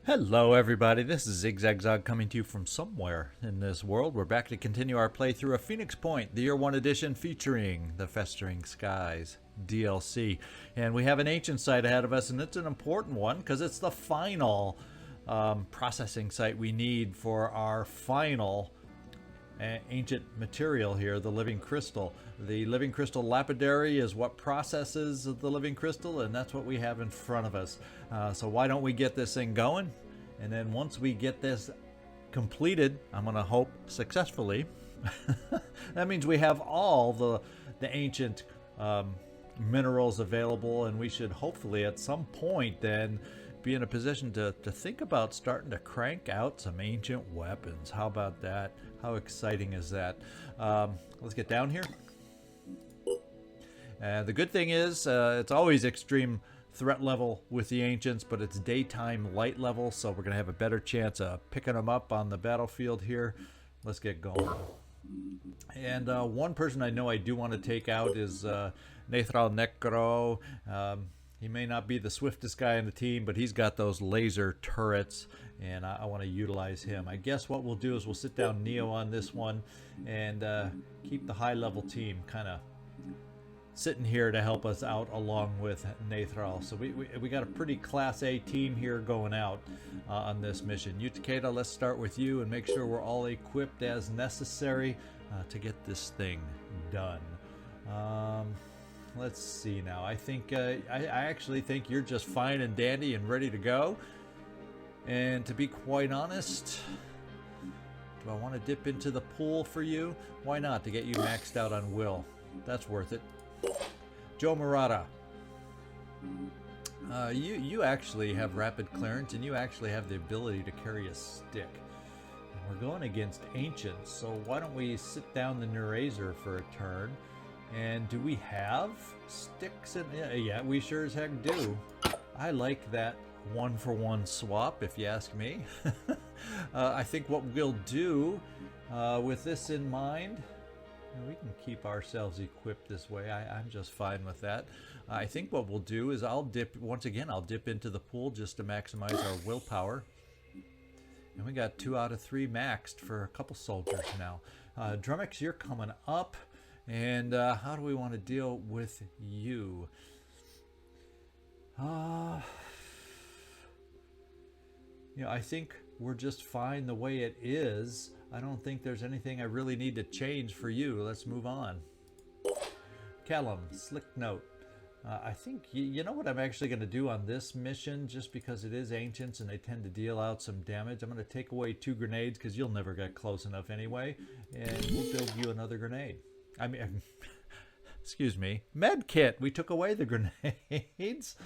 Hello everybody, this is ZigZagZog coming to you from somewhere in this world. We're back to continue our playthrough of Phoenix Point, the Year 1 edition featuring the Festering Skies DLC. And we have an ancient site ahead of us, and it's an important one because it's the final processing site we need for our final ancient material here, the Living Crystal. The Living Crystal Lapidary is what processes the Living Crystal, and that's what we have in front of us. So why don't we get this thing going? And then once we get this completed, I'm going to hope successfully, that means we have all the ancient minerals available, and we should hopefully at some point then be in a position to think about starting to crank out some ancient weapons. How about that? How exciting is that? Let's get down here. The good thing is it's always extreme threat level with the ancients, but it's daytime light level, so we're going to have a better chance of picking them up on the battlefield here. Let's get going. And one person I know I do want to take out is Nathrall Necro. He may not be the swiftest guy on the team, but he's got those laser turrets, and I want to utilize him. I guess what we'll do is we'll sit down Neo on this one and keep the high-level team kind of sitting here to help us out along with Nathrall. So we got a pretty Class A team here going out on this mission. You, Takeda, let's start with you and make sure we're all equipped as necessary to get this thing done. Let's see now. I think I actually think you're just fine and dandy and ready to go. And to be quite honest, do I want to dip into the pool for you? Why not? To get you maxed out on will. That's worth it. Joe Marotta. You actually have rapid clearance, and you actually have the ability to carry a stick. And we're going against ancients, so why don't we sit down the Nurazer for a turn? And do we have sticks in? Yeah, we sure as heck do. I like that one-for-one swap, if you ask me. I think what we'll do with this in mind, we can keep ourselves equipped this way. I'm just fine with that. I think what we'll do is I'll dip into the pool just to maximize our willpower. And we got 2 out of 3 maxed for a couple soldiers now. Drumax, you're coming up. And how do we want to deal with you? I think we're just fine the way it is. I don't think there's anything I really need to change for you. Let's move on. Callum, Sicknote. I think, you know what I'm actually going to do on this mission, just because it is ancients and they tend to deal out some damage. I'm going to take away 2 grenades because you'll never get close enough anyway. And we'll build you another grenade. I mean, excuse me, med kit. We took away the grenades.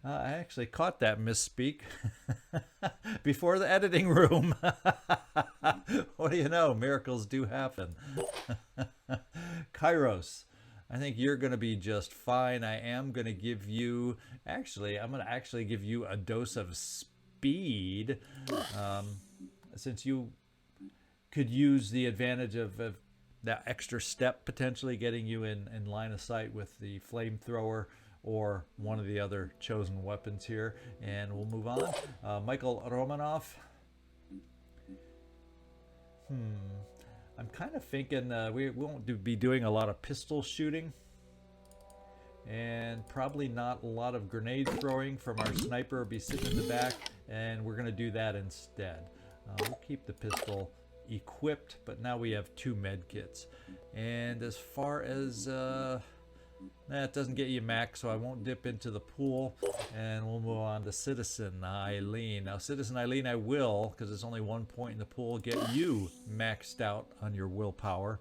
I actually caught that misspeak before the editing room. What do you know? Miracles do happen. Kyros, I think you're going to be just fine. I am going to give you, I'm going to actually give you a dose of speed, since you could use the advantage of that extra step, potentially getting you in line of sight with the flamethrower or one of the other chosen weapons here. And we'll move on. Michael Romanov. I'm kind of thinking we won't be doing a lot of pistol shooting, and probably not a lot of grenade throwing from our sniper. Be sitting in the back, and we're going to do that instead. We'll keep the pistol equipped, but now we have 2 med kits. And as far as that doesn't get you max, so I won't dip into the pool, and we'll move on to Citizen Eileen. Now Citizen Eileen, I will, because it's only 1 point in the pool, get you maxed out on your willpower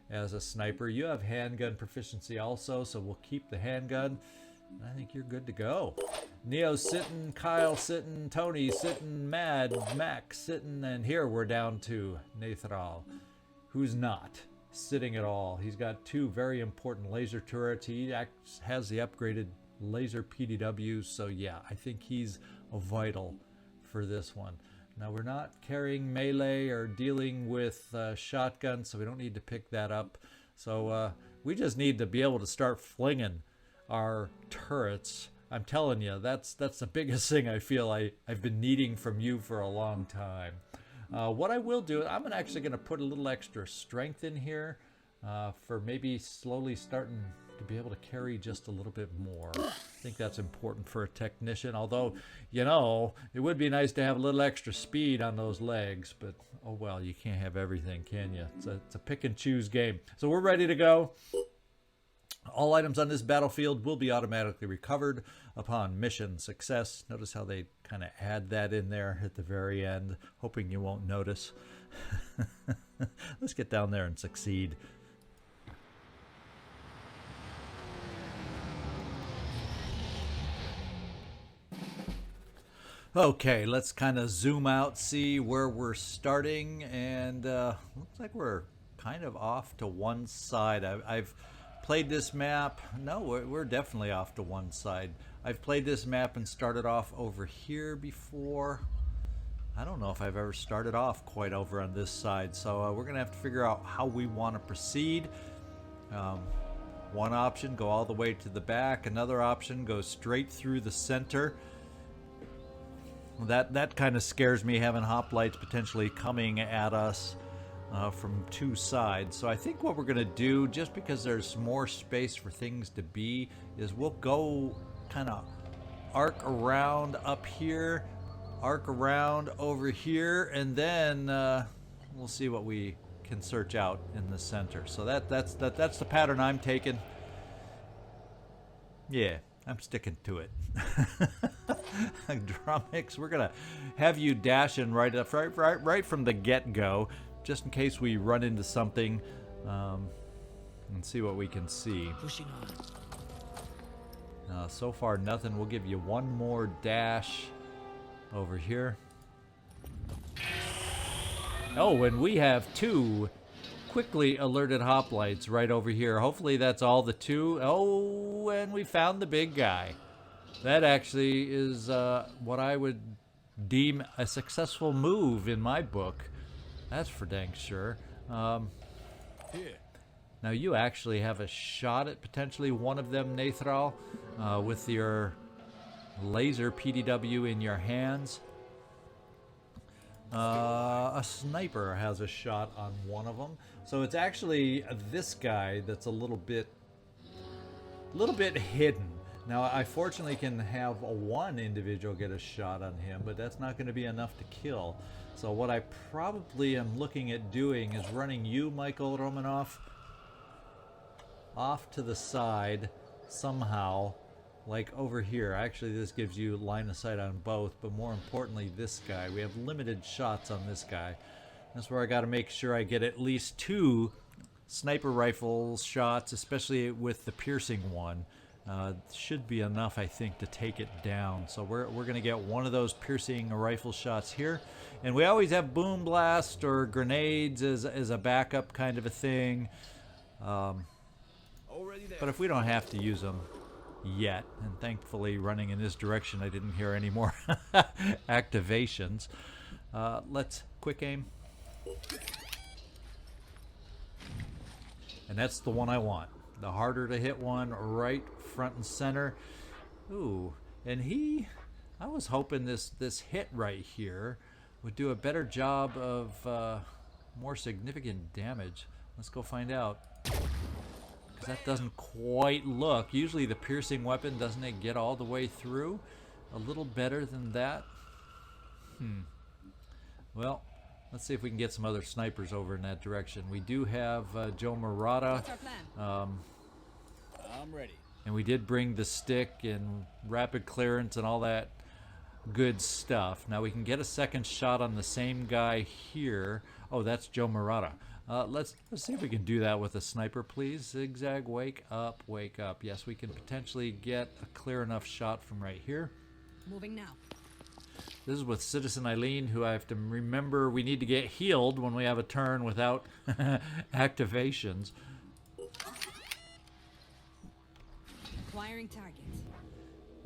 as a sniper. You have handgun proficiency also, so we'll keep the handgun. I think you're good to go. Neo sitting, Kyle sitting, Tony sitting, Mad, Max sitting, and here we're down to Nathrall, who's not sitting at all. He's got 2 very important laser turrets. He has the upgraded laser PDWs, so yeah, I think he's vital for this one. Now we're not carrying melee or dealing with shotguns, so we don't need to pick that up. So we just need to be able to start flinging our turrets I'm telling you, that's the biggest thing I feel I've been needing from you for a long time. What I will do, I'm actually going to put a little extra strength in here for maybe slowly starting to be able to carry just a little bit more. I think that's important for a technician, although, you know, it would be nice to have a little extra speed on those legs, but oh well, you can't have everything, can you? It's a pick and choose game. So we're ready to go. All items on this battlefield will be automatically recovered upon mission success. Notice how they kind of add that in there at the very end, hoping you won't notice. Let's get down there and succeed. Okay, let's kind of zoom out, see where we're starting, and looks like we're kind of off to one side. I've played this map. No, we're definitely off to one side. I've played this map and started off over here before. I don't know if I've ever started off quite over on this side, so we're gonna have to figure out how we want to proceed. One option, go all the way to the back. Another option, go straight through the center. That kind of scares me, having hoplites potentially coming at us from two sides. So I think what we're going to do, just because there's more space for things to be, is we'll go kind of arc around up here, arc around over here, and then we'll see what we can search out in the center. So that's the pattern I'm taking. Yeah, I'm sticking to it. Drumax, we're gonna have you dashing right from the get-go, just in case we run into something, and see what we can see. Pushing on. So far, nothing. We'll give you one more dash over here. Oh, and we have two quickly alerted hoplites right over here. Hopefully that's all the two. Oh, and we found the big guy. That actually is what I would deem a successful move in my book. That's for dang sure. Now you actually have a shot at potentially one of them, Nathrall, with your laser PDW in your hands. A sniper has a shot on one of them. So it's actually this guy that's a little bit hidden. Now, I fortunately can have one individual get a shot on him, but that's not going to be enough to kill. So what I probably am looking at doing is running you, Michael Romanov, off to the side somehow, like over here. Actually, this gives you line of sight on both, but more importantly, this guy. We have limited shots on this guy. That's where I got to make sure I get at least two sniper rifle shots, especially with the piercing one. Should be enough, I think, to take it down. So we're going to get one of those piercing rifle shots here. And we always have boom blast or grenades as a backup kind of a thing. But if we don't have to use them yet, and thankfully running in this direction I didn't hear any more activations. Let's quick aim. And that's the one I want. The harder to hit one, right front and center. Ooh, and I was hoping this hit right here would do a better job of more significant damage. Let's go find out. Because that doesn't quite look. Usually the piercing weapon, doesn't it get all the way through? A little better than that? Well, let's see if we can get some other snipers over in that direction. We do have Joe Marotta. What's our plan? I'm ready. And we did bring the stick and rapid clearance and all that good stuff. Now we can get a second shot on the same guy here. Oh, that's Joe Marotta. Let's see if we can do that with a sniper, please. Zigzag, wake up, wake up. Yes, we can potentially get a clear enough shot from right here. Moving now. This is with Citizen Eileen, who I have to remember we need to get healed when we have a turn without activations. Acquiring target.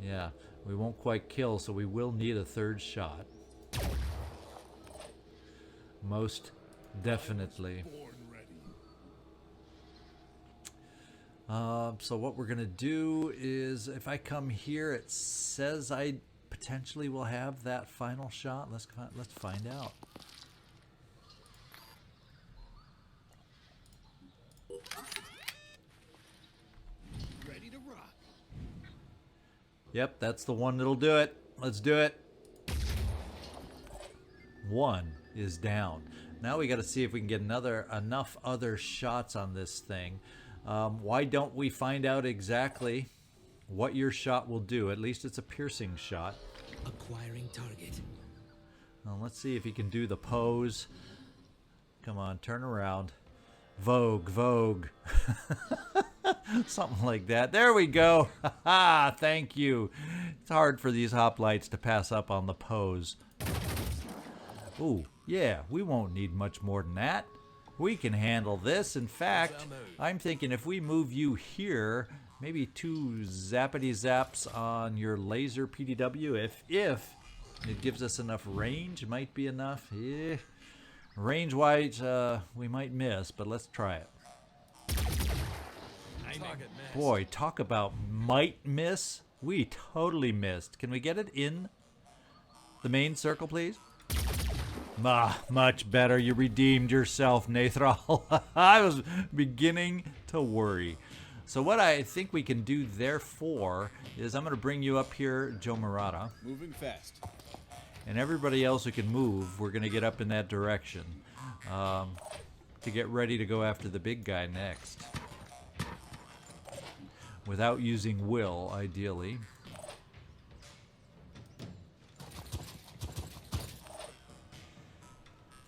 Yeah, we won't quite kill, so we will need a third shot. Most definitely. So what we're gonna do is, if I come here, it says I potentially will have that final shot. Let's find out. Ready to rock. Yep, that's the one that'll do it. Let's do it. One is down. Now we got to see if we can get enough other shots on this thing. Why don't we find out exactly what your shot will do? At least it's a piercing shot. Acquiring target. Well, let's see if he can do the pose. Come on, turn around. Vogue, Vogue. Something like that. There we go. Ha! Thank you. It's hard for these hoplites to pass up on the pose. Ooh, yeah, we won't need much more than that. We can handle this. In fact, I'm thinking if we move you here, maybe 2 zappity zaps on your laser PDW, if it gives us enough range, might be enough. Yeah. Range-wise, we might miss, but let's try it. Boy, talk about might miss. We totally missed. Can we get it in the main circle, please? Much better. You redeemed yourself, Nathrall. I was beginning to worry. So what I think we can do, therefore, is I'm going to bring you up here, Joe Marotta. Moving fast. And everybody else who can move, we're going to get up in that direction to get ready to go after the big guy next. Without using will, ideally.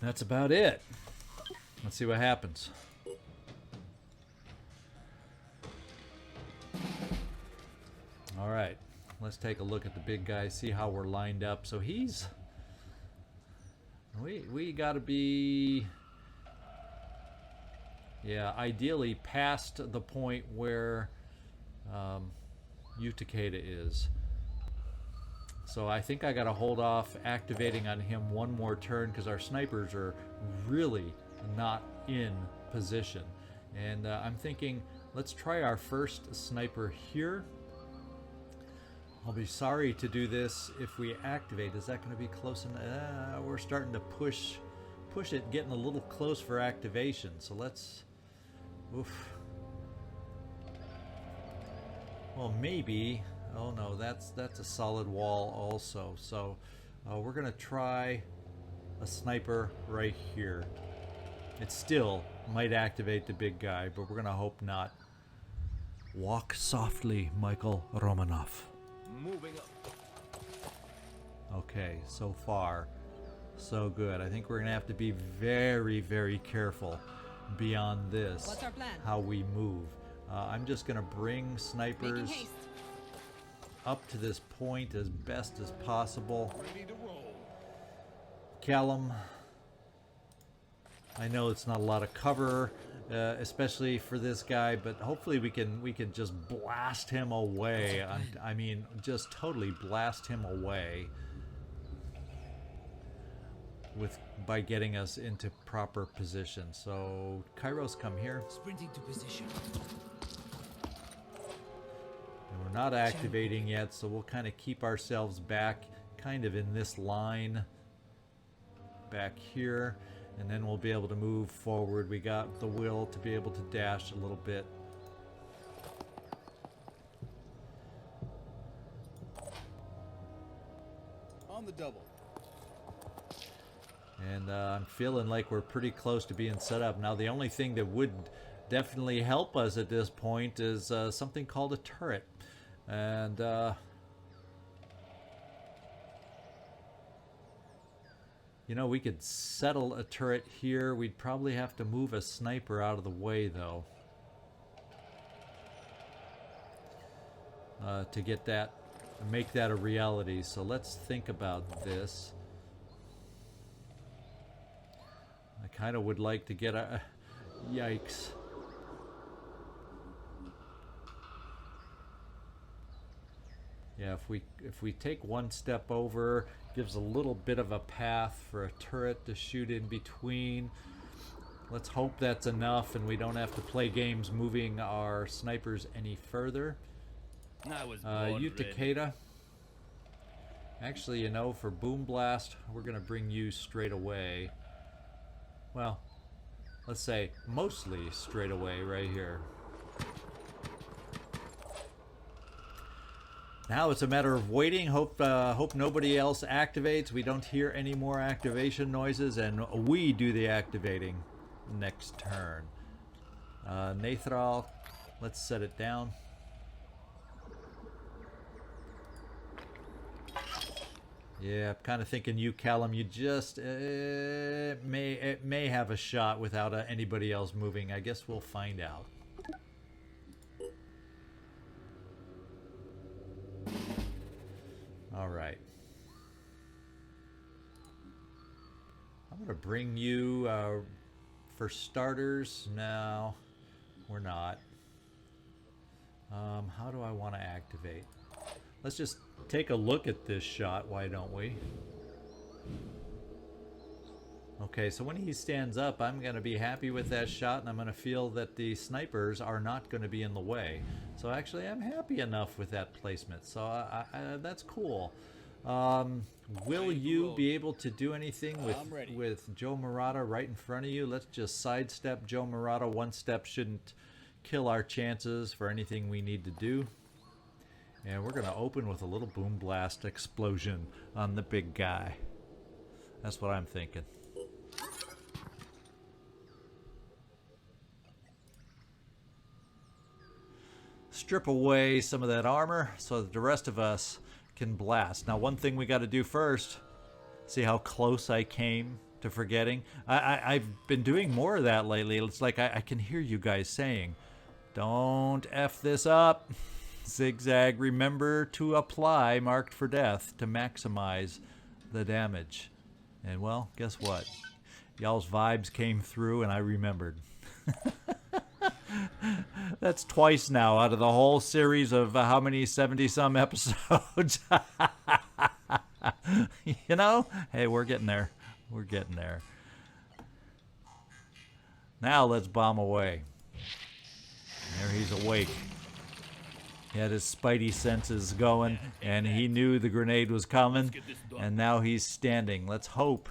That's about it. Let's see what happens. All right, let's take a look at the big guy, see how we're lined up. So he's... We got to be... Yeah, ideally past the point where Takeda is. So I think I got to hold off activating on him one more turn because our snipers are really not in position. And I'm thinking, let's try our first sniper here. I'll be sorry to do this if we activate. Is that going to be close enough? We're starting to push it, getting a little close for activation. So let's... Oof. Well, maybe... Oh no, that's a solid wall also. So we're gonna try a sniper right here. It still might activate the big guy, but we're gonna hope not. Walk softly, Michael Romanov. Moving up. Okay, so far, so good. I think we're gonna have to be very, very careful beyond this. What's our plan? How we move. I'm just gonna bring snipers Making haste. up to this point as best as possible. Ready to roll. Callum, I know it's not a lot of cover, especially for this guy, but hopefully we can just blast him away. I mean, just totally blast him away by getting us into proper position. So Kyros, come here. Sprinting to position. And we're not activating yet, so we'll kind of keep ourselves back, kind of in this line back here, and then we'll be able to move forward. We got the will to be able to dash a little bit. On the double. And I'm feeling like we're pretty close to being set up. Now, the only thing that would definitely help us at this point is something called a turret. And you know, we could settle a turret here. We'd probably have to move a sniper out of the way, though, to get that, make that a reality. So let's think about this. I kind of would like to get a... Yikes. Yeah, if we take one step over, gives a little bit of a path for a turret to shoot in between. Let's hope that's enough and we don't have to play games moving our snipers any further. You Takeda. Actually, you know, for Boom Blast, we're going to bring you straight away. Well, let's say mostly straight away right here. Now it's a matter of waiting. Hope nobody else activates. We don't hear any more activation noises, and we do the activating next turn. Nathrall, let's set it down. Yeah, I'm kind of thinking you, Callum. You just may have a shot without anybody else moving. I guess we'll find out. All right. I'm going to bring you, for starters, no, we're not. How do I want to activate? Let's just take a look at this shot, why don't we? Okay, so when he stands up, I'm going to be happy with that shot, and I'm going to feel that the snipers are not going to be in the way. So actually, I'm happy enough with that placement. So that's cool. Will you be able to do anything with Joe Marotta right in front of you? Let's just sidestep Joe Marotta. One step shouldn't kill our chances for anything we need to do. And we're going to open with a little boom blast explosion on the big guy. That's what I'm thinking. Strip away some of that armor so that the rest of us can blast. Now, one thing we got to do first, see how close I came to forgetting? I've been doing more of that lately. It's like I can hear you guys saying, don't F this up. Zigzag, remember to apply marked for death to maximize the damage. And well, guess what? Y'all's vibes came through and I remembered. That's twice now out of the whole series of how many 70-some episodes. You know? Hey, we're getting there. We're getting there. Now let's bomb away. There he's awake. He had his spidey senses going, and he knew the grenade was coming, and now he's standing. Let's hope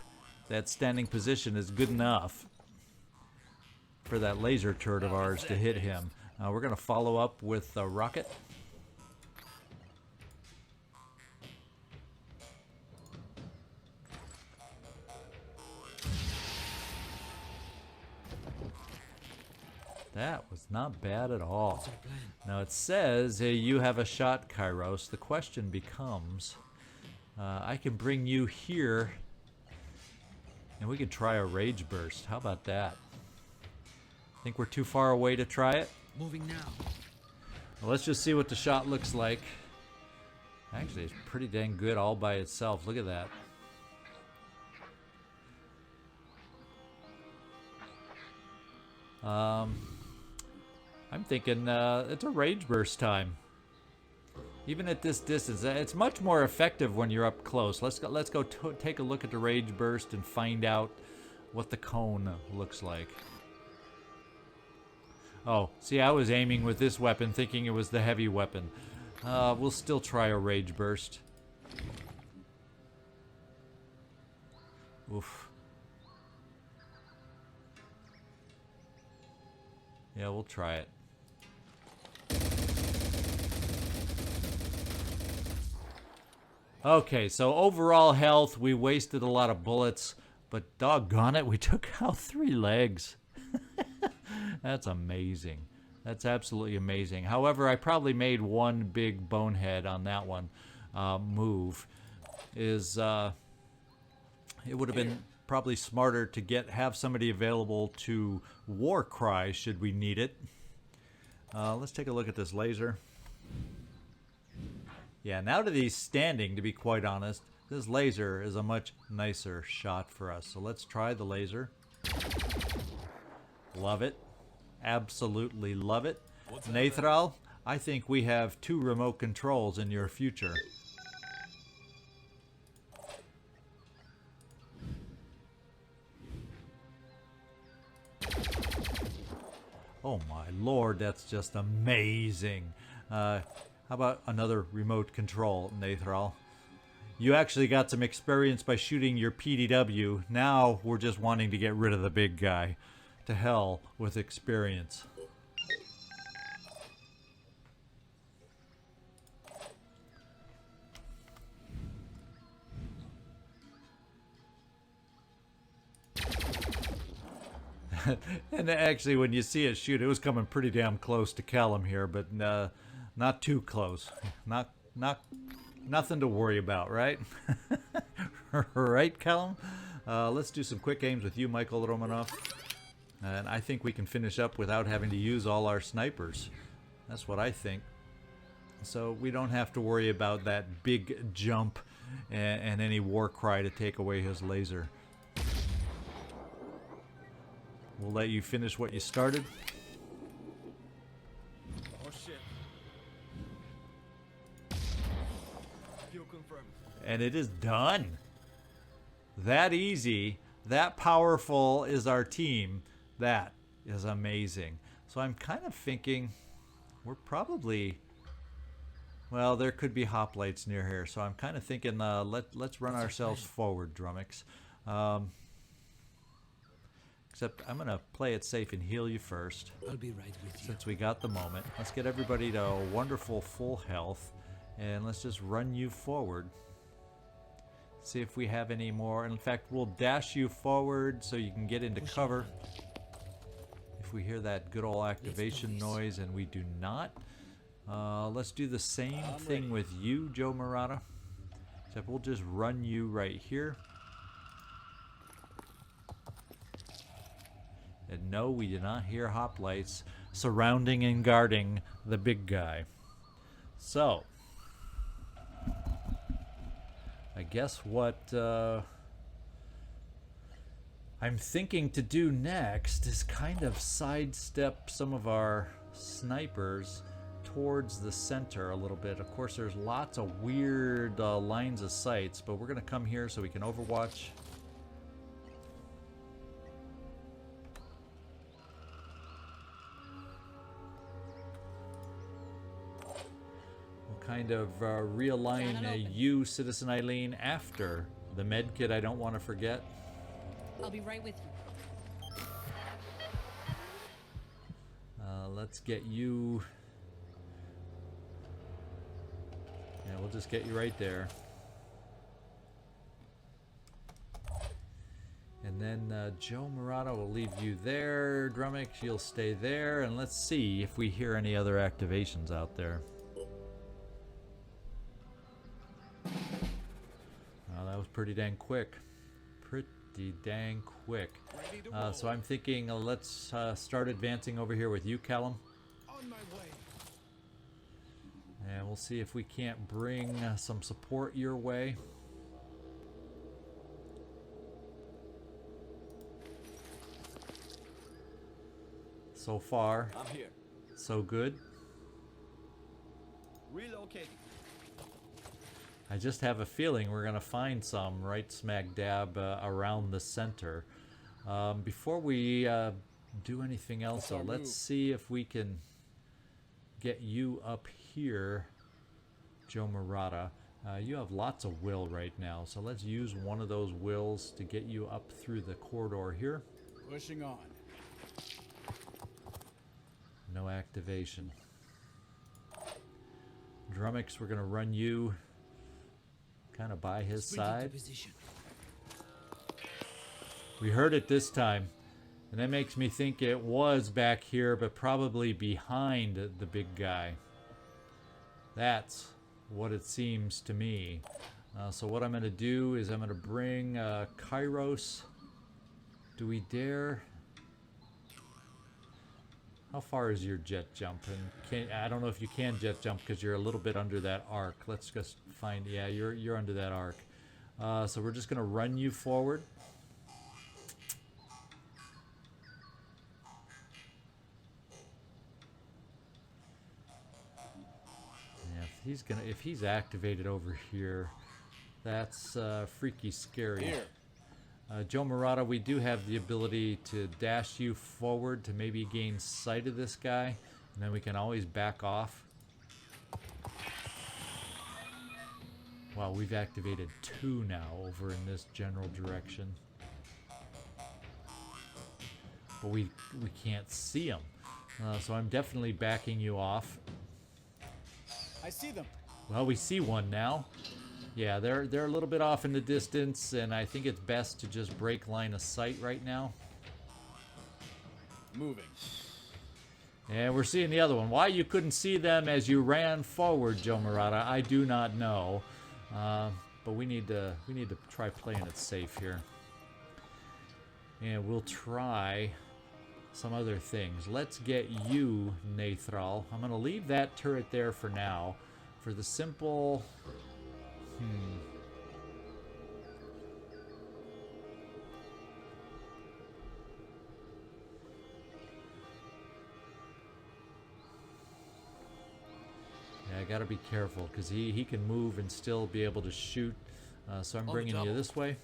that standing position is good enough for that laser turret of ours to hit him. We're going to follow up with a rocket. That was not bad at all. Now it says you have a shot, Kyros. The question becomes, I can bring you here, and we could try a rage burst. How about that? Think we're too far away to try it? Moving now. Well, let's just see what the shot looks like. Actually, it's pretty dang good all by itself. Look at that. I'm thinking it's a rage burst time. Even at this distance, it's much more effective when you're up close. Let's go take a look at the rage burst and find out what the cone looks like. Oh, see, I was aiming with this weapon thinking it was the heavy weapon. We'll still try a rage burst. Oof. Yeah, we'll try it. Okay, so overall health, we wasted a lot of bullets, but doggone it, we took out 3 legs. That's amazing. That's absolutely amazing. However, I probably made one big bonehead on that one move. It would have been probably smarter to have somebody available to war cry should we need it. Let's take a look at this laser. Yeah, now that he's standing, to be quite honest, this laser is a much nicer shot for us. So let's try the laser. Love it. Absolutely love it. Nathrall, I think we have 2 remote controls in your future. Oh my lord, that's just amazing. How about another remote control, Nathrall? You actually got some experience by shooting your PDW. Now we're just wanting to get rid of the big guy. To hell with experience. And actually, when you see it shoot, it was coming pretty damn close to Callum here, but not too close. Nothing to worry about, right? Right, Callum? Let's do some quick aims with you, Michael Romanov. And I think we can finish up without having to use all our snipers. That's what I think. So we don't have to worry about that big jump and any war cry to take away his laser. We'll let you finish what you started. Oh shit. Fuel confirmed. And it is done. That easy, that powerful is our team. That is amazing. So I'm kind of thinking we're probably, well, there could be hoplites near here. So I'm kind of thinking let's run ourselves forward, Drumax. Except I'm going to play it safe and heal you first. I'll be right with you. Since we got the moment. Let's get everybody to a wonderful full health. And let's just run you forward. See if we have any more. In fact, we'll dash you forward so you can get into cover. If we hear that good old activation noise, and we do not. Let's do the same thing with you, Joe Marotta. Except we'll just run you right here. And no, we do not hear hoplites surrounding and guarding the big guy. So, I guess what I'm thinking to do next is kind of sidestep some of our snipers towards the center a little bit. Of course, there's lots of weird lines of sights, but we're going to come here so we can overwatch. Kind of realign you, Citizen Eileen, after the med kit. I don't want to forget. I'll be right with you. Let's get you. Yeah, we'll just get you right there. And then Joe Marotta will leave you there. Drumax, you'll stay there. And let's see if we hear any other activations out there. That was pretty dang quick. Pretty dang quick. So I'm thinking let's start advancing over here with you, Callum. On my way. And we'll see if we can't bring some support your way. So far, I'm here. so good. Relocating. I just have a feeling we're going to find some right smack dab around the center. Before we do anything else, though, let's see if we can get you up here, Joe Marotta. You have lots of will right now, so let's use one of those wills to get you up through the corridor here. Pushing on. No activation. Drumax, we're going to run you kind of by his side. We heard it this time, and that makes me think it was back here, but probably behind the big guy. That's what it seems to me. So what I'm going to do is I'm going to bring Kyros. Do we dare? How far is your jet jump? And I don't know if you can jet jump because you're a little bit under that arc. Let's just find. Yeah, you're under that arc. So we're just gonna run you forward. Yeah, if he's activated over here, that's freaky scary. Here. Joe Marotta, we do have the ability to dash you forward to maybe gain sight of this guy, and then we can always back off. Wow, we've activated 2 now over in this general direction. But we can't see them. So I'm definitely backing you off. I see them. Well, we see one now. Yeah, they're a little bit off in the distance, and I think it's best to just break line of sight right now. Moving. And we're seeing the other one. Why you couldn't see them as you ran forward, Joe Marotta, I do not know. But we need to try playing it safe here. And we'll try some other things. Let's get you, Nathrall. I'm going to leave that turret there for now. For the simple... Yeah, I gotta be careful because he can move and still be able to shoot. So I'm bringing you this way.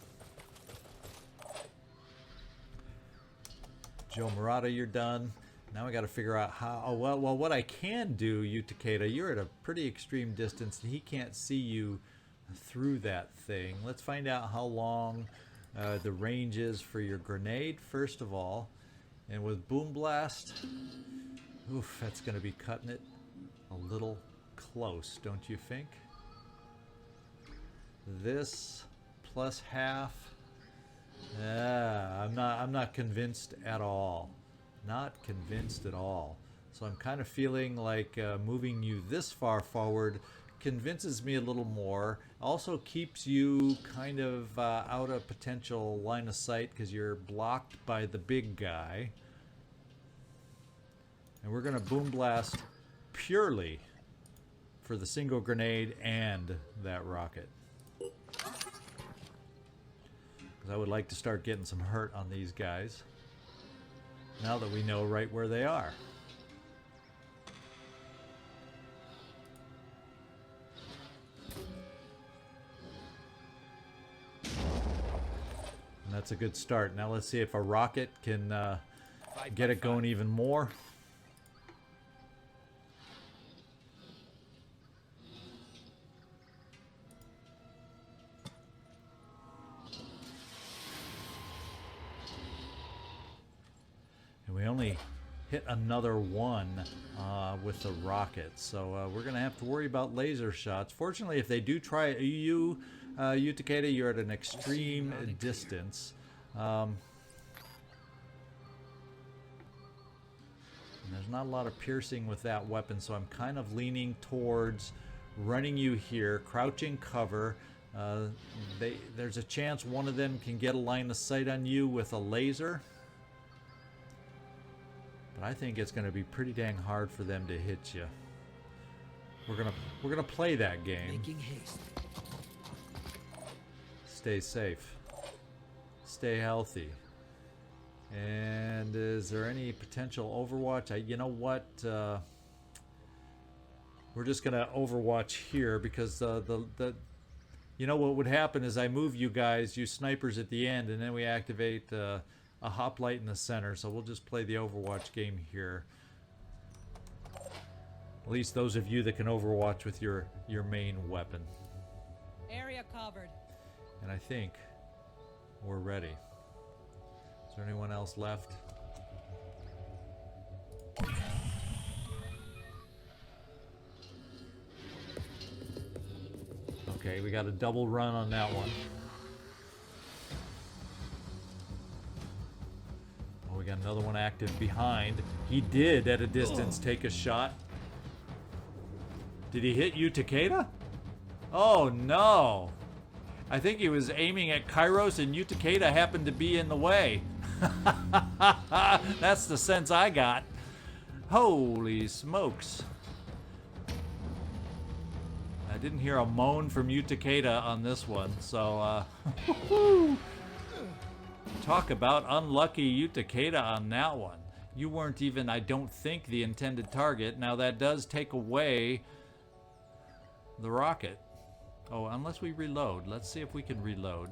Joe Marotta, you're done. Now I got to figure out how. Oh, well, what I can do, you Takeda, you're at a pretty extreme distance, and he can't see you through that thing. Let's find out how long the range is for your grenade, first of all. And with Boom Blast, oof, that's going to be cutting it a little close, don't you think? This plus half. I'm not convinced at all. Not convinced at all. So I'm kind of feeling like moving you this far forward convinces me a little more. Also keeps you kind of out of potential line of sight because you're blocked by the big guy. And we're going to Boom Blast purely for the single grenade and that rocket. I would like to start getting some hurt on these guys now that we know right where they are. And that's a good start. Now let's see if a rocket can get it going even more. We only hit another one with the rocket, so we're going to have to worry about laser shots. Fortunately, if they do try you Takeda, you're at an extreme distance. And there's not a lot of piercing with that weapon, so I'm kind of leaning towards running you here, crouching cover. There's a chance one of them can get a line of sight on you with a laser. But I think it's going to be pretty dang hard for them to hit you. We're gonna play that game. Making haste. Stay safe. Stay healthy. And is there any potential Overwatch? You know what? We're just gonna Overwatch here because you know what would happen is I move you guys, you snipers at the end, and then we activate a hoplite in the center. So we'll just play the Overwatch game here. At least those of you that can Overwatch with your main weapon. Area covered. And I think we're ready. Is there anyone else left? Okay, we got a double run on that one. Oh, we got another one active behind. He did, at a distance, take a shot. Did he hit you, Takeda? Oh, no. I think he was aiming at Kyros, and you, Takeda, happened to be in the way. That's the sense I got. Holy smokes. I didn't hear a moan from you, Takeda, on this one, so, talk about unlucky you, Takeda, on that one. You weren't even, I don't think, the intended target. Now, that does take away the rocket. Oh, unless we reload. Let's see if we can reload.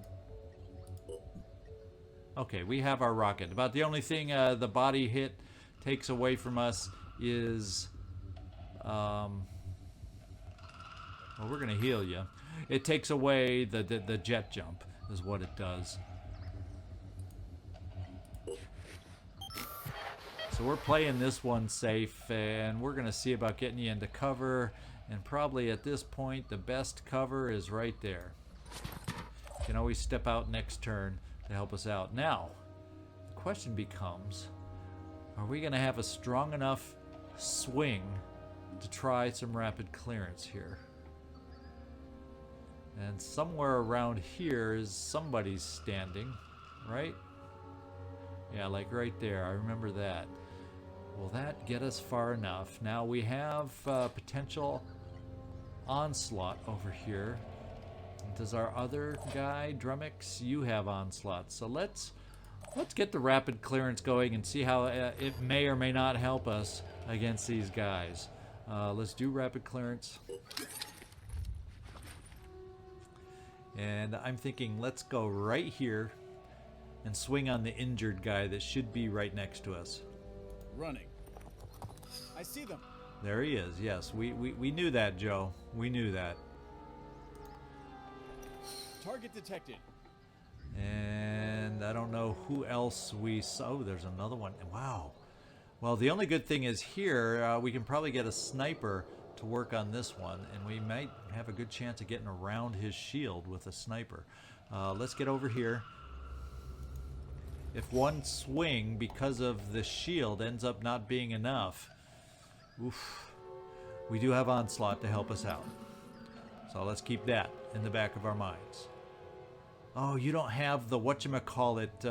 Okay, we have our rocket. About the only thing the body hit takes away from us is... well, we're going to heal you. It takes away the jet jump, is what it does. So we're playing this one safe, and we're going to see about getting you into cover. And probably at this point, the best cover is right there. You can always step out next turn to help us out. Now, the question becomes, are we going to have a strong enough swing to try some rapid clearance here? And somewhere around here is somebody's standing, right? Yeah, like right there. I remember that. Will that get us far enough? Now we have potential onslaught over here. Does our other guy, Drumax, you have onslaught? So let's get the rapid clearance going and see how it may or may not help us against these guys. Let's do rapid clearance. And I'm thinking let's go right here and swing on the injured guy that should be right next to us. Running. I see them. There he is. Yes, we knew that, Joe. We knew that. Target detected. And I don't know who else we saw. Oh, there's another one. Wow. Well, the only good thing is here, we can probably get a sniper to work on this one, and we might have a good chance of getting around his shield with a sniper. Let's get over here. If one swing, because of the shield, ends up not being enough, oof, we do have onslaught to help us out. So let's keep that in the back of our minds. Oh, you don't have the whatchamacallit,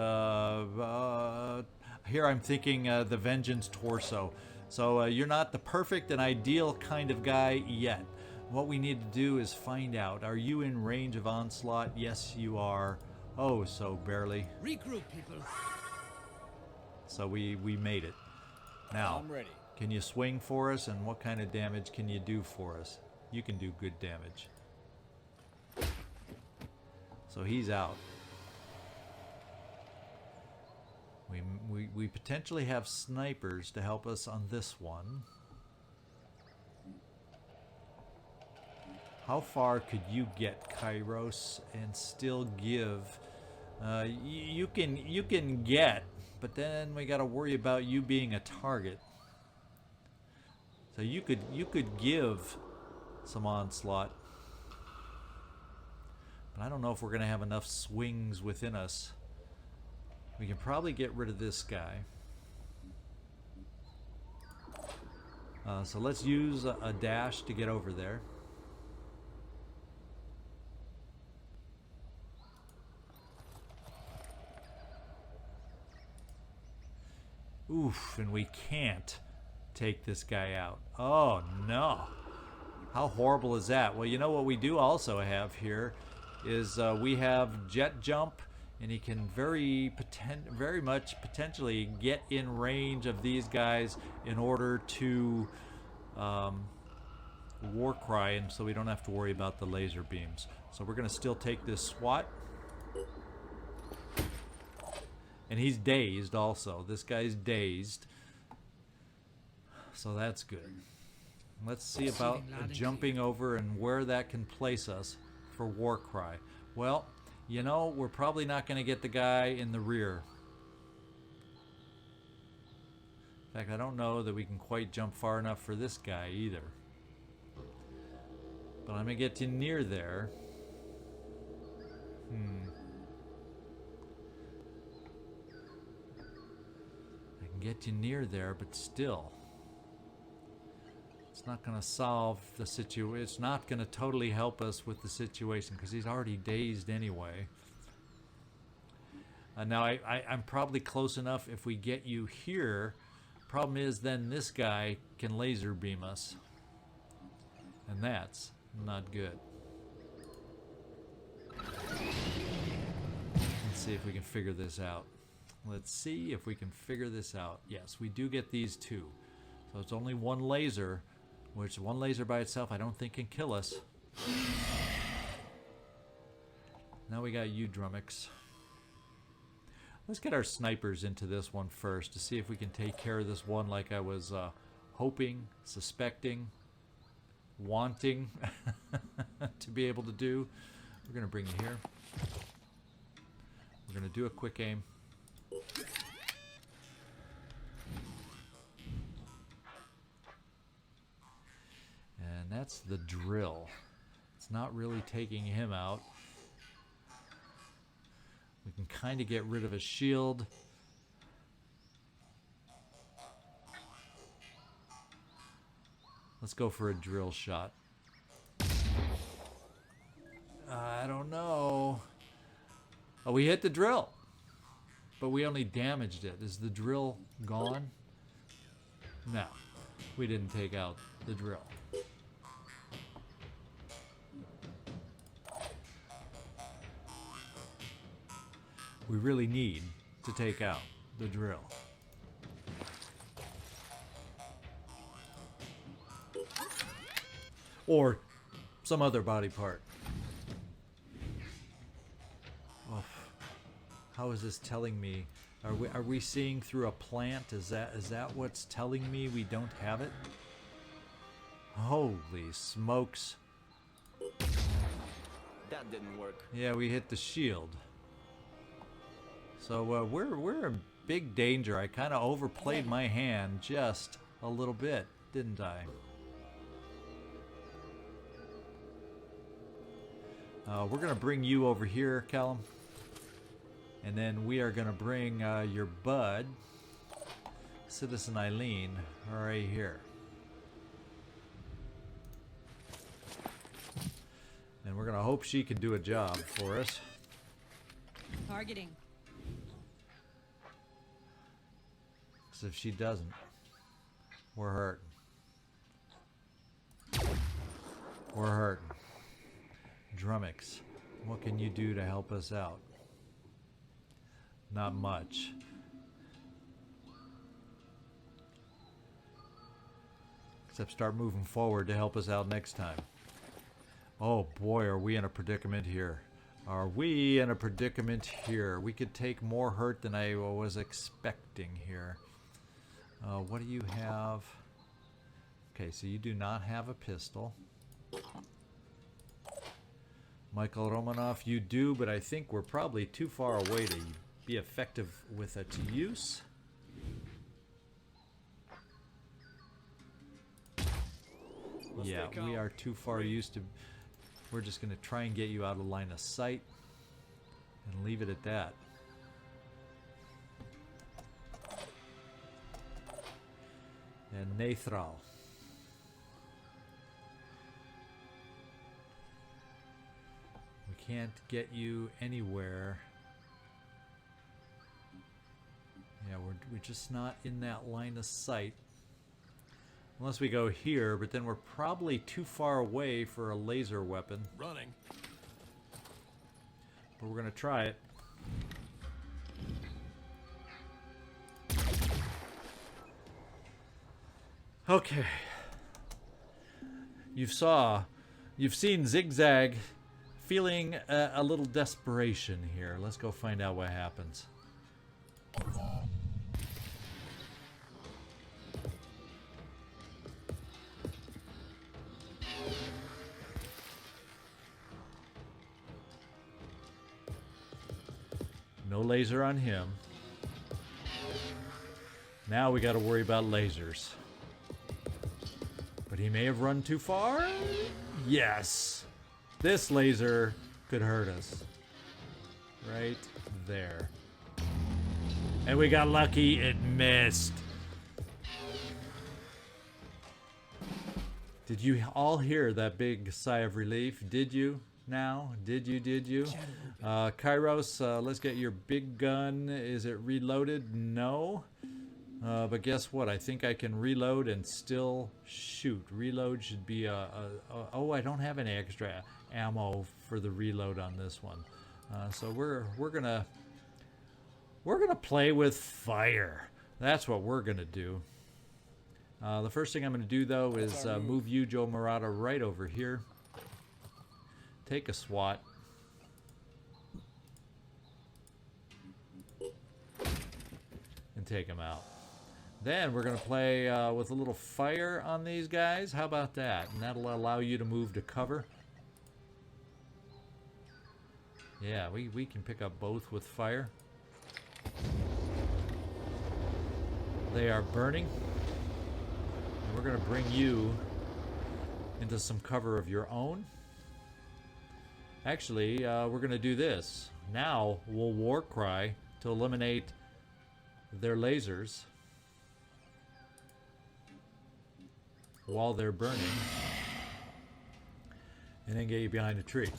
here I'm thinking the Vengeance Torso. So you're not the perfect and ideal kind of guy yet. What we need to do is find out, are you in range of onslaught? Yes, you are. Oh, so barely. Regroup, people. So we made it. Now, I'm ready. can you swing for us, and what kind of damage can you do for us? You can do good damage. So he's out. We potentially have snipers to help us on this one. How far could you get, Kyros, and still give? You can get, but then we got to worry about you being a target. So you could give some onslaught, but I don't know if we're going to have enough swings within us. We can probably get rid of this guy. So let's use a dash to get over there. Oof, and we can't take this guy out. Oh no. How horrible is that? Well, you know what we do also have here is we have jet jump, and he can very much potentially get in range of these guys in order to war cry, and so we don't have to worry about the laser beams. So we're going to still take this SWAT. And he's dazed also. This guy's dazed. So that's good. Let's see about jumping over and where that can place us for war cry. Well, you know, we're probably not going to get the guy in the rear. In fact, I don't know that we can quite jump far enough for this guy either. But I'm going to get you near there. I can get you near there, but still. It's not going to solve the situation. It's not going to totally help us with the situation because he's already dazed anyway. Now, I'm probably close enough if we get you here. Problem is, then this guy can laser beam us. And that's not good. Let's see if we can figure this out. Let's see if we can figure this out. Yes, we do get these two. So it's only one laser, which one laser by itself I don't think can kill us. Now we got you, Drumax. Let's get our snipers into this one first to see if we can take care of this one like I was hoping, suspecting, wanting to be able to do. We're going to bring you here. We're going to do a quick aim. And that's the drill. It's not really taking him out. We can kind of get rid of his shield. Let's go for a drill shot. I don't know. Oh, we hit the drill. But we only damaged it. Is the drill gone? No. We didn't take out the drill. We really need to take out the drill. Or some other body part. Oh, how is this telling me? Are we seeing through a plant? Is that what's telling me we don't have it? Holy smokes. That didn't work. Yeah, we hit the shield. So we're in big danger. I kind of overplayed my hand just a little bit, didn't I? We're going to bring you over here, Callum. And then we are going to bring your bud, Citizen Eileen, right here. And we're going to hope she can do a job for us. Targeting. Because if she doesn't, we're hurting. We're hurting. Drumax, what can you do to help us out? Not much. Except start moving forward to help us out next time. Oh boy, are we in a predicament here. Are we in a predicament here? We could take more hurt than I was expecting here. What do you have? Okay, so you do not have a pistol. Michael Romanov, you do, but I think we're probably too far away to be effective with its use. Yeah, we are too far used to. We're just going to try and get you out of line of sight and leave it at that. And Nathrall. We can't get you anywhere. Yeah, we're just not in that line of sight. Unless we go here, but then we're probably too far away for a laser weapon. Running. But we're going to try it. Okay. You've seen ZigZag feeling a little desperation here. Let's go find out what happens. No laser on him. Now we got to worry about lasers. But he may have run too far? Yes. This laser could hurt us. Right there. And we got lucky, it missed. Did you all hear that big sigh of relief? Did you now? Did you? Kyros, let's get your big gun. Is it reloaded? No. But guess what? I think I can reload and still shoot. Reload should be oh, I don't have any extra ammo for the reload on this one. So we're gonna play with fire. That's what we're gonna do. The first thing I'm gonna do though is move you, Joe Marotta, right over here. Take a SWAT. take them out. Then we're going to play with a little fire on these guys. How about that? And that'll allow you to move to cover. Yeah, we can pick up both with fire. They are burning. And we're going to bring you into some cover of your own. Actually, we're going to do this. Now we'll war cry to eliminate their lasers while they're burning, and then get you behind a tree.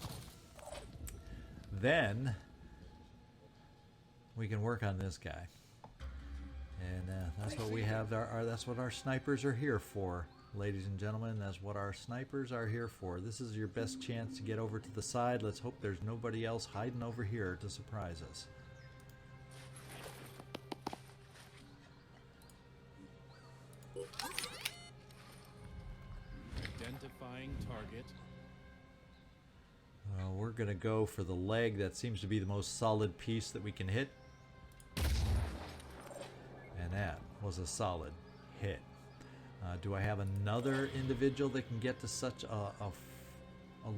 Then we can work on this guy, and that's what we have. That's what our snipers are here for, ladies and gentlemen. That's what our snipers are here for. This is your best chance to get over to the side. Let's hope there's nobody else hiding over here to surprise us. Identifying target. We're going to go for the leg. That seems to be the most solid piece that we can hit. And that was a solid hit. Do I have another individual that can get to such a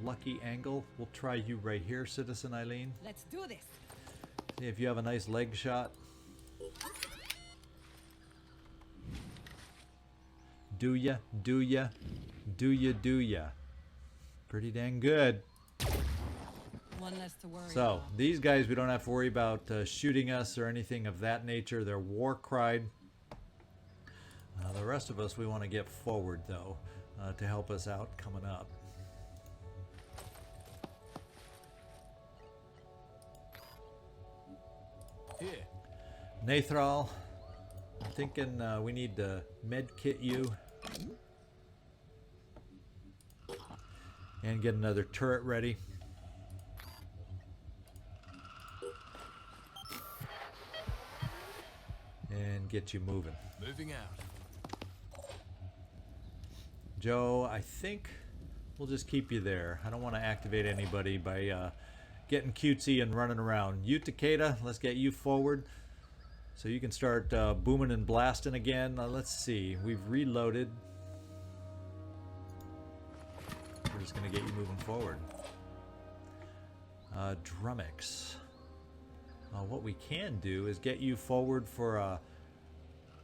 lucky angle? We'll try you right here, Citizen Eileen. Let's do this. See if you have a nice leg shot. Do ya? Do ya? Do ya? Do ya? Pretty dang good. One less to worry So about. these guys, we don't have to worry about shooting us or anything of that nature. They're war cried. The rest of us, we want to get forward though to help us out coming up. Here. Nathrall, I'm thinking we need to med kit you and get another turret ready. And get you moving. Moving out. Joe, I think we'll just keep you there. I don't want to activate anybody by getting cutesy and running around. You, Takeda, let's get you forward so you can start booming and blasting again. Let's see. We've reloaded. We're just going to get you moving forward. Drumax. What we can do is get you forward for a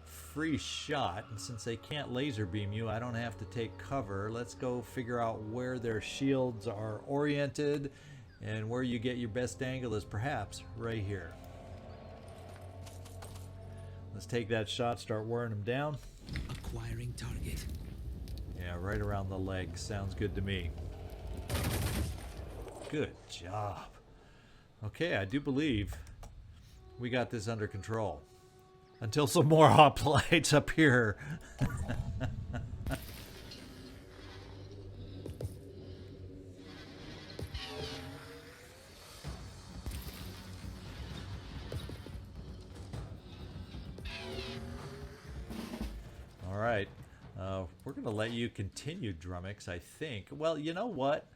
free shot, and since they can't laser beam you, I don't have to take cover. Let's go figure out where their shields are oriented, and where you get your best angle is perhaps right here. Let's take that shot, start wearing them down. Acquiring target. Yeah, right around the leg. Sounds good to me. Good job. Okay, I do believe we got this under control. Until some more hoplites up here. All right. We're going to let you continue, Drumax, I think. Well, you know what?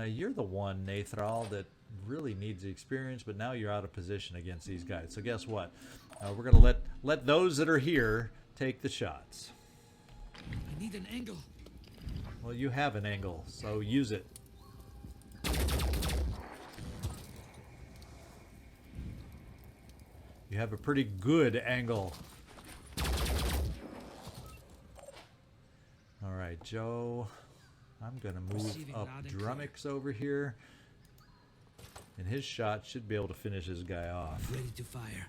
You're the one, Nathrall, that really needs the experience, but now you're out of position against these guys. So guess what? We're going to let those that are here take the shots. I need an angle. Well, you have an angle, so use it. You have a pretty good angle. All right, Joe. I'm going to move Receiving up loud and clear. Drumax over here. And his shot should be able to finish this guy off. Ready to fire.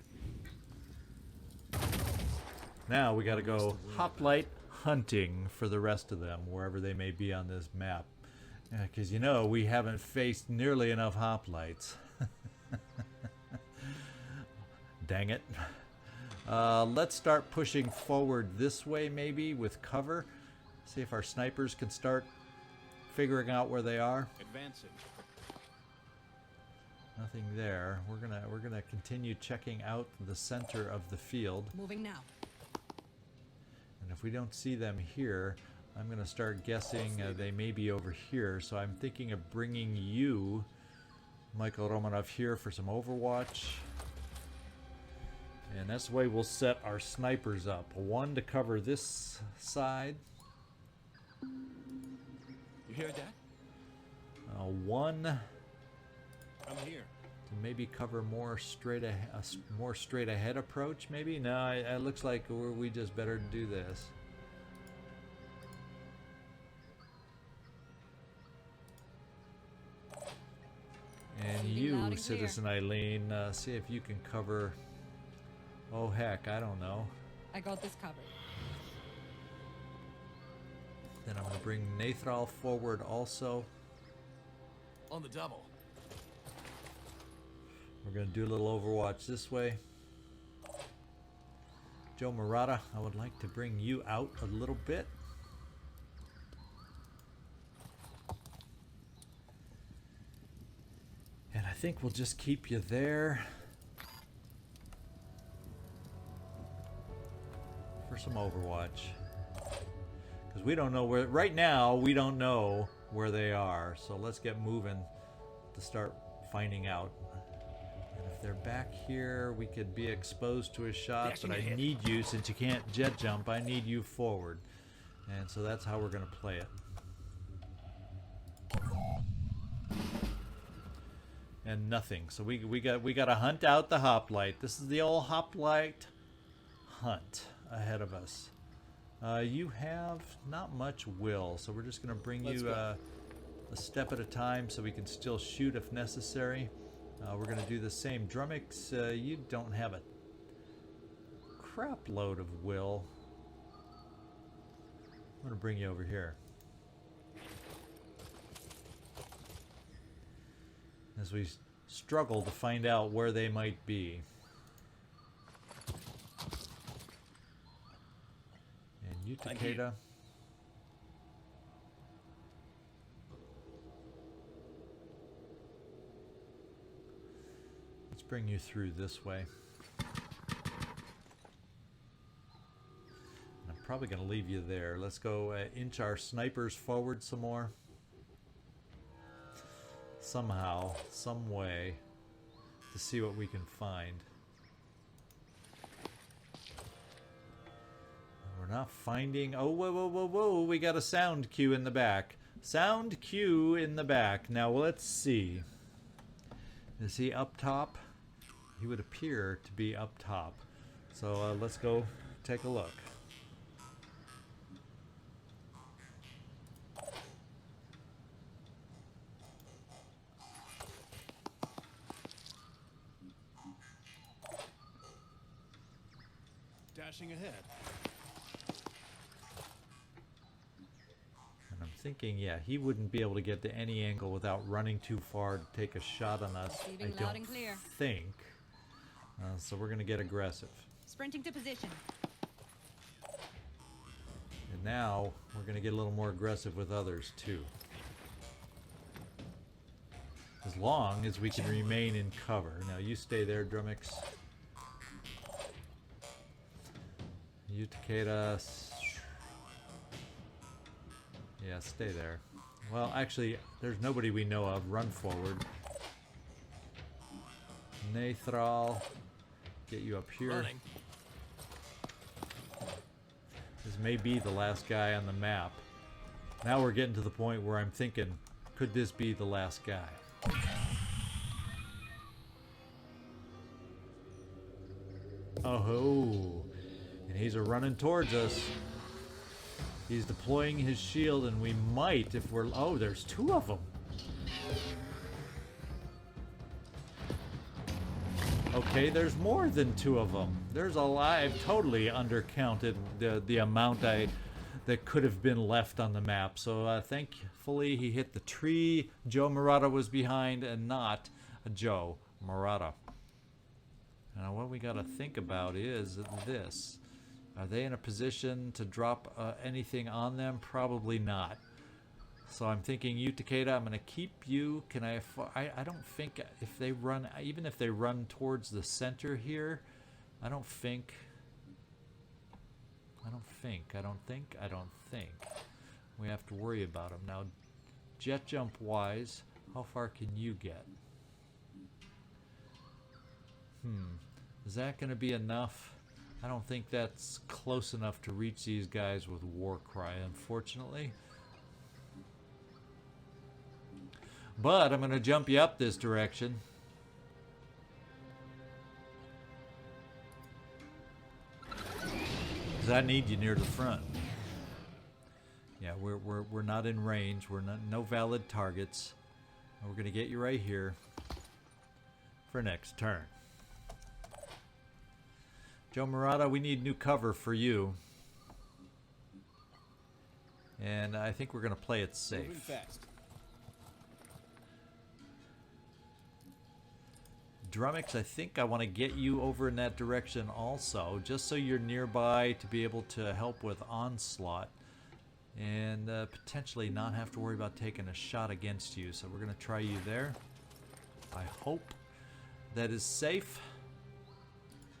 Now we got to go hoplite hunting for the rest of them, wherever they may be on this map. Because, you know, we haven't faced nearly enough hoplites. Dang it. Let's start pushing forward this way, maybe, with cover. See if our snipers can start figuring out where they are. Advancing. Nothing there. We're gonna continue checking out the center of the field. Moving now. And if we don't see them here, I'm gonna start guessing they may be over here. So I'm thinking of bringing you, Michael Romanov, here for some Overwatch. And that's the way we'll set our snipers up. One to cover this side. You hear that? One I'm here. to maybe cover more straight more straight ahead approach. Maybe no. It looks like we just better do this. And Receiving loud you, and clear. Citizen Eileen, see if you can cover. Oh heck, I don't know. I got this covered. Then I'm going to bring Nathrall forward also. On the double. We're going to do a little overwatch this way. Joe Marotta, I would like to bring you out a little bit. And I think we'll just keep you there for some overwatch. Because we don't know where, right now, we don't know where they are. So let's get moving to start finding out. And if they're back here, we could be exposed to a shot, but I need you, since you can't jet jump, I need you forward. And so that's how we're going to play it. And nothing. So we got to hunt out the hoplite. This is the old hoplite hunt ahead of us. You have not much will, so we're just going to bring you a step at a time so we can still shoot if necessary. We're going to do the same. Drumax, you don't have a crap load of will. I'm going to bring you over here. As we struggle to find out where they might be. And you, Takeda. Let's bring you through this way. I'm probably going to leave you there. Let's go inch our snipers forward some more. Somehow, some way, to see what we can find. We're not finding. Oh, whoa, whoa, whoa, whoa! We got a sound cue in the back. Sound cue in the back. Now let's see. Is he up top? He would appear to be up top. So let's go take a look. Dashing ahead. And I'm thinking, yeah, he wouldn't be able to get to any angle without running too far to take a shot on us. Receiving I loud don't and clear. think. So we're going to get aggressive. Sprinting to position. And now we're going to get a little more aggressive with others too. As long as we can remain in cover. Now you stay there, Drumax. You, Takeda. Yeah, stay there. Well, actually, there's nobody we know of. Run forward. Nathrall, get you up here. Running. This may be the last guy on the map. Now we're getting to the point where I'm thinking, could this be the last guy? Oh, and he's running towards us. He's deploying his shield, and we might, if we're... Oh, there's two of them. Okay, there's more than two of them. There's a lot. I've totally undercounted the amount that could have been left on the map. So thankfully he hit the tree Joe Marotta was behind, and not Joe Marotta. Now what we got to think about is this. Are they in a position to drop anything on them? Probably not. So I'm thinking, you, Takeda, I'm going to keep you. Can I don't think if they run, even if they run towards the center here, I don't think we have to worry about them. Now, jet jump wise, how far can you get? Is that going to be enough? I don't think that's close enough to reach these guys with Warcry, unfortunately. But I'm going to jump you up this direction. Because I need you near the front. Yeah, we're not in range. We're not no valid targets. We're going to get you right here for next turn. Joe Marotta, we need new cover for you. And I think we're going to play it safe. Moving fast. Drumax, I think I want to get you over in that direction also, just so you're nearby to be able to help with onslaught and potentially not have to worry about taking a shot against you. So we're going to try you there. I hope that is safe.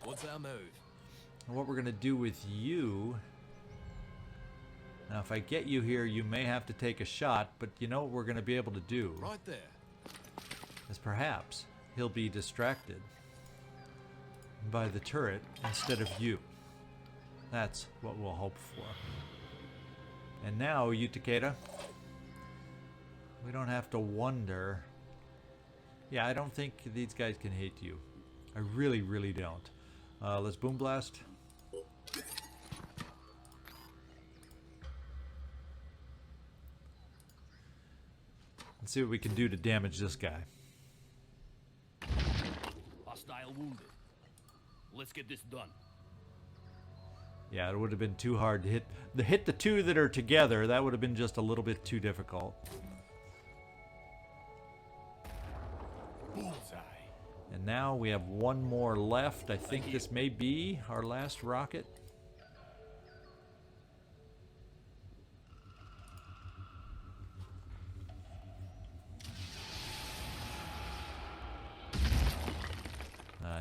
What's our move? And what we're going to do with you... Now, if I get you here, you may have to take a shot, but you know what we're going to be able to do? Right there. Is perhaps he'll be distracted by the turret instead of you. That's what we'll hope for. And now, you, Takeda, we don't have to wonder. Yeah, I don't think these guys can hate you. I really, really don't. Let's boom blast. Let's see what we can do to damage this guy. Hostile wounded. Let's get this done. Yeah, it would have been too hard to hit the two that are together. That would have been just a little bit too difficult. Bullseye. And now we have one more left. I think this may be our last rocket.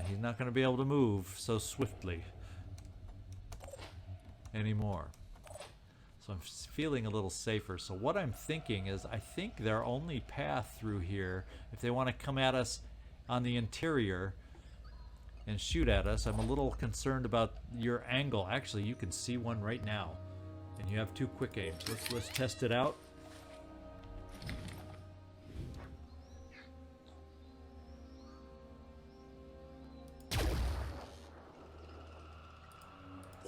He's not going to be able to move so swiftly anymore. So I'm feeling a little safer. So what I'm thinking is I think their only path through here, if they want to come at us on the interior and shoot at us, I'm a little concerned about your angle. Actually, you can see one right now. And you have two quick aims. Let's test it out.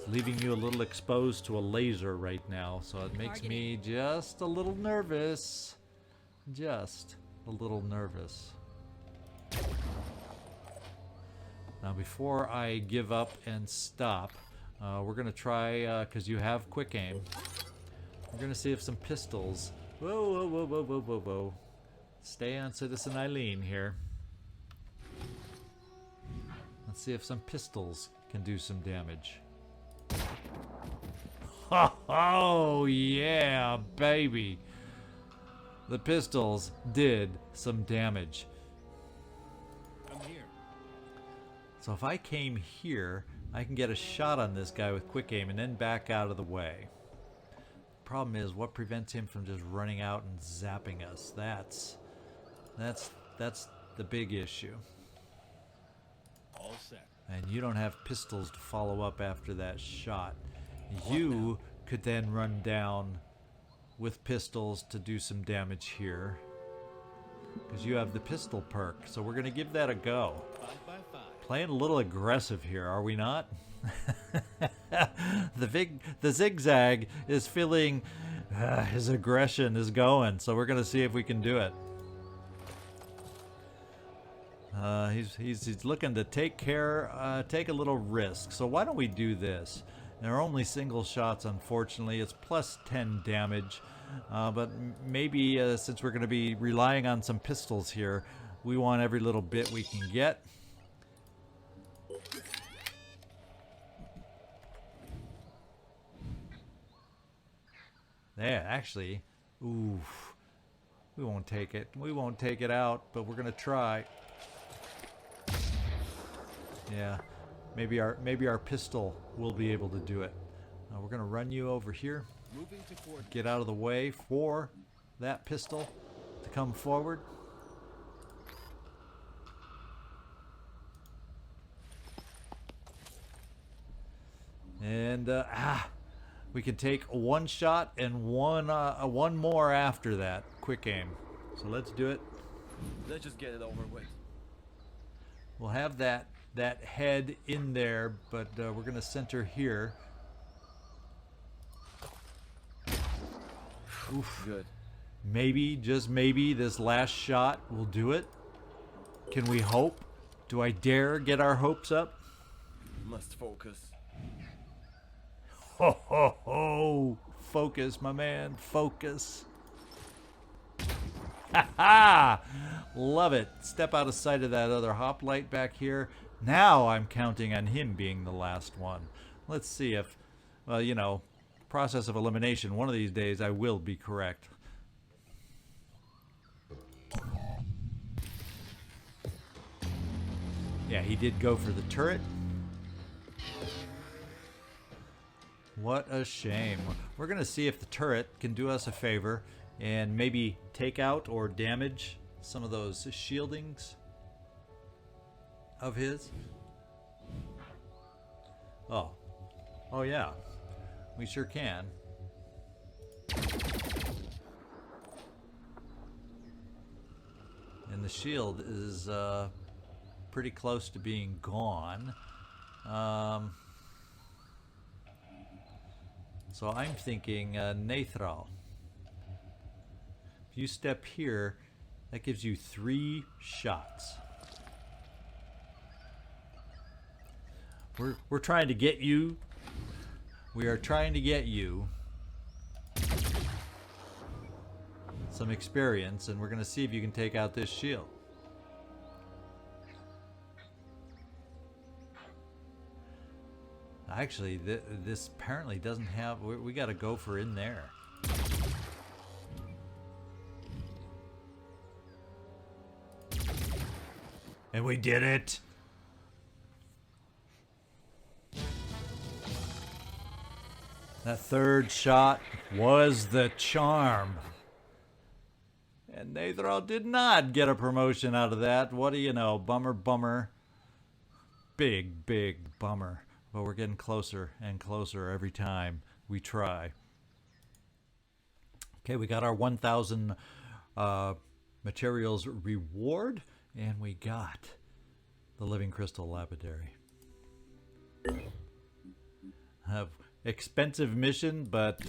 Leaving you a little exposed to a laser right now, so it makes me just a little nervous. Just a little nervous. Now, before I give up and stop, we're going to try, because you have quick aim, we're going to see if some pistols... Whoa, whoa, whoa, whoa, whoa, whoa, whoa. Stay on Citizen Eileen here. Let's see if some pistols can do some damage. Oh, yeah, baby. The pistols did some damage. I'm here. So if I came here, I can get a shot on this guy with quick aim and then back out of the way. Problem is, what prevents him from just running out and zapping us? That's the big issue. All set. And you don't have pistols to follow up after that shot. You could then run down with pistols to do some damage here, because you have the pistol perk. So we're going to give that a go. 5x5. Playing a little aggressive here, are we not? The zigzag is feeling his aggression is going, so we're going to see if we can do it. He's looking to take a little risk. So why don't we do this? There are only single shots, unfortunately. It's plus 10 damage. But maybe since we're going to be relying on some pistols here, we want every little bit we can get. Yeah, actually, oof. We won't take it. We won't take it out, but we're going to try. Yeah, maybe our pistol will be able to do it. We're going to run you over here. Moving to coordinates. Get out of the way for that pistol to come forward. And we can take one shot and one more after that. Quick aim. So let's do it. Let's just get it over with. We'll have that head in there, but we're gonna center here. Oof. Good. Maybe, just maybe, this last shot will do it. Can we hope? Do I dare get our hopes up? Must focus. Ho ho ho! Focus, my man, focus. Ha ha! Love it. Step out of sight of that other hoplite back here. Now I'm counting on him being the last one. Let's see if, well, you know, process of elimination. One of these days I will be correct. Yeah, he did go for the turret. What a shame. We're going to see if the turret can do us a favor and maybe take out or damage some of those shieldings of his. Oh. Oh yeah. We sure can. And the shield is pretty close to being gone. So I'm thinking Nathrall. If you step here, that gives you 3 shots. We're trying to get you. We are trying to get you some experience, and we're going to see if you can take out this shield. Actually, this apparently doesn't have. We got to go for in there. And we did it. That third shot was the charm. And Nathrall did not get a promotion out of that. What do you know? Bummer, bummer. Big, big bummer. But we're getting closer and closer every time we try. Okay, we got our 1,000 materials reward. And we got the Living Crystal Lapidary. Expensive mission, but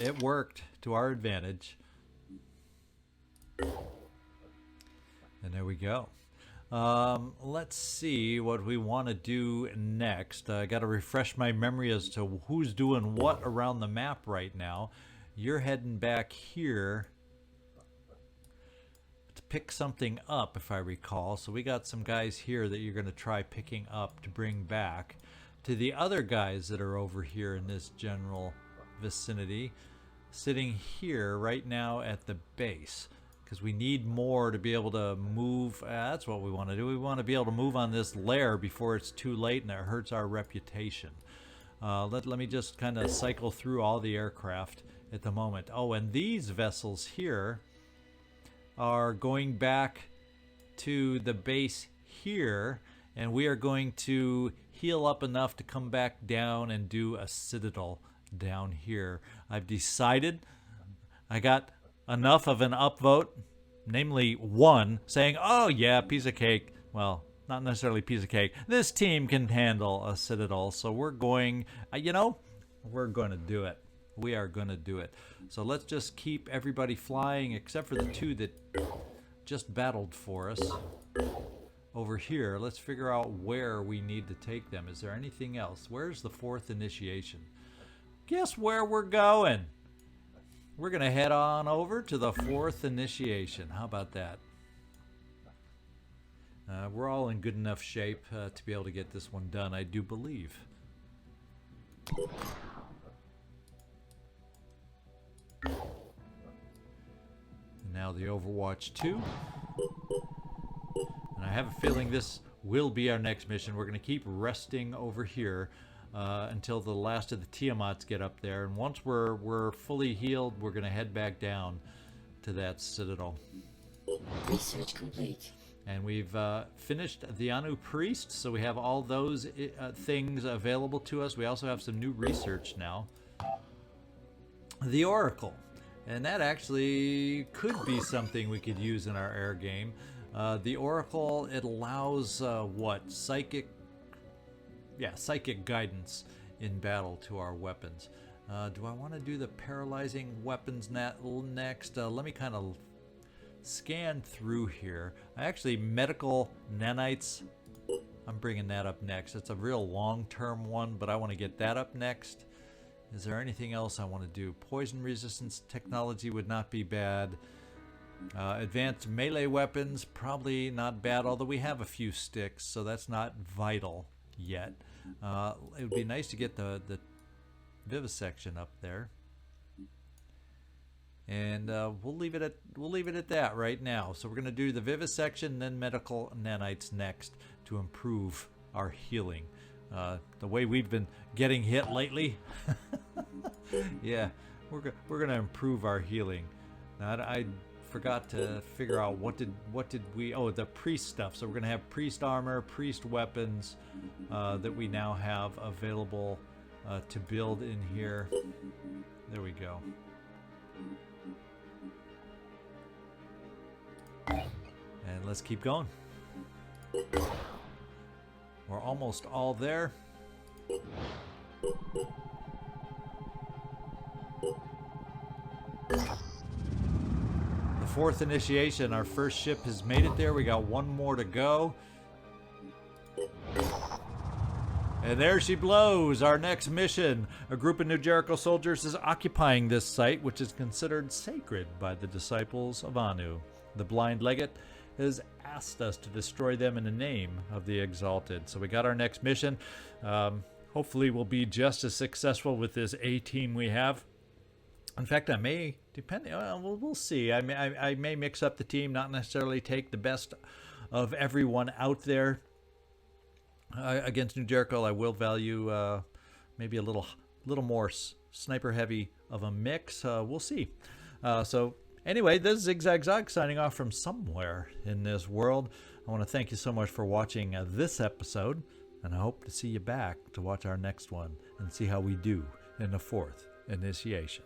it worked to our advantage. And there we go. Let's see what we want to do next. I got to refresh my memory as to who's doing what around the map right now. You're heading back here to pick something up, if I recall. So we got some guys here that you're going to try picking up to bring back to the other guys that are over here in this general vicinity, sitting here right now at the base, because we need more to be able to move. That's what we want to do. We want to be able to move on this lair before it's too late and it hurts our reputation. Let me just kind of cycle through all the aircraft at the moment. Oh, and these vessels here are going back to the base here, and we are going to heal up enough to come back down and do a citadel down here. I've decided I got enough of an upvote, namely 1, saying, oh yeah, piece of cake. Well, not necessarily piece of cake. This team can handle a citadel, so we're going, you know, we're going to do it. We are going to do it. So let's just keep everybody flying except for the 2 that just battled for us. Over here, let's figure out where we need to take them. Is there anything else? Where's the 4th initiation? Guess where we're going? We're going to head on over to the 4th initiation. How about that? We're all in good enough shape to be able to get this one done, I do believe. And now the Overwatch 2. And I have a feeling this will be our next mission. We're going to keep resting over here until the last of the Tiamats get up there. And once we're fully healed, we're going to head back down to that citadel. Research complete. And we've finished the Anu Priest, so we have all those things available to us. We also have some new research now. The Oracle. And that actually could be something we could use in our air game. The Oracle, it allows what? Psychic guidance in battle to our weapons. Do I want to do the paralyzing weapons next? Let me kind of scan through here. Actually, medical nanites, I'm bringing that up next. It's a real long-term one, but I want to get that up next. Is there anything else I want to do? Poison resistance technology would not be bad. Advanced melee weapons, probably not bad, although we have a few sticks, so that's not vital yet. It would be nice to get the vivisection up there. And we'll leave it at that right now. So we're going to do the vivisection, then medical nanites next to improve our healing. The way we've been getting hit lately, yeah, we're going to improve our healing. Now, I forgot to figure out what did we? Oh, the priest stuff. So we're going to have priest armor, priest weapons that we now have available to build in here. There we go. And let's keep going. We're almost all there. The fourth initiation, our first ship has made it there. We got one more to go. And there she blows, our next mission. A group of New Jericho soldiers is occupying this site, which is considered sacred by the disciples of Anu. The blind legate has asked us to destroy them in the name of the Exalted. So we got our next mission. Hopefully we'll be just as successful with this A-team we have. In fact, I may, we'll see. I may mix up the team, not necessarily take the best of everyone out there. Against New Jericho, I will value maybe a little more sniper heavy of a mix. We'll see. So anyway, this is ZigZagZog signing off from somewhere in this world. I want to thank you so much for watching this episode, and I hope to see you back to watch our next one and see how we do in the fourth initiation.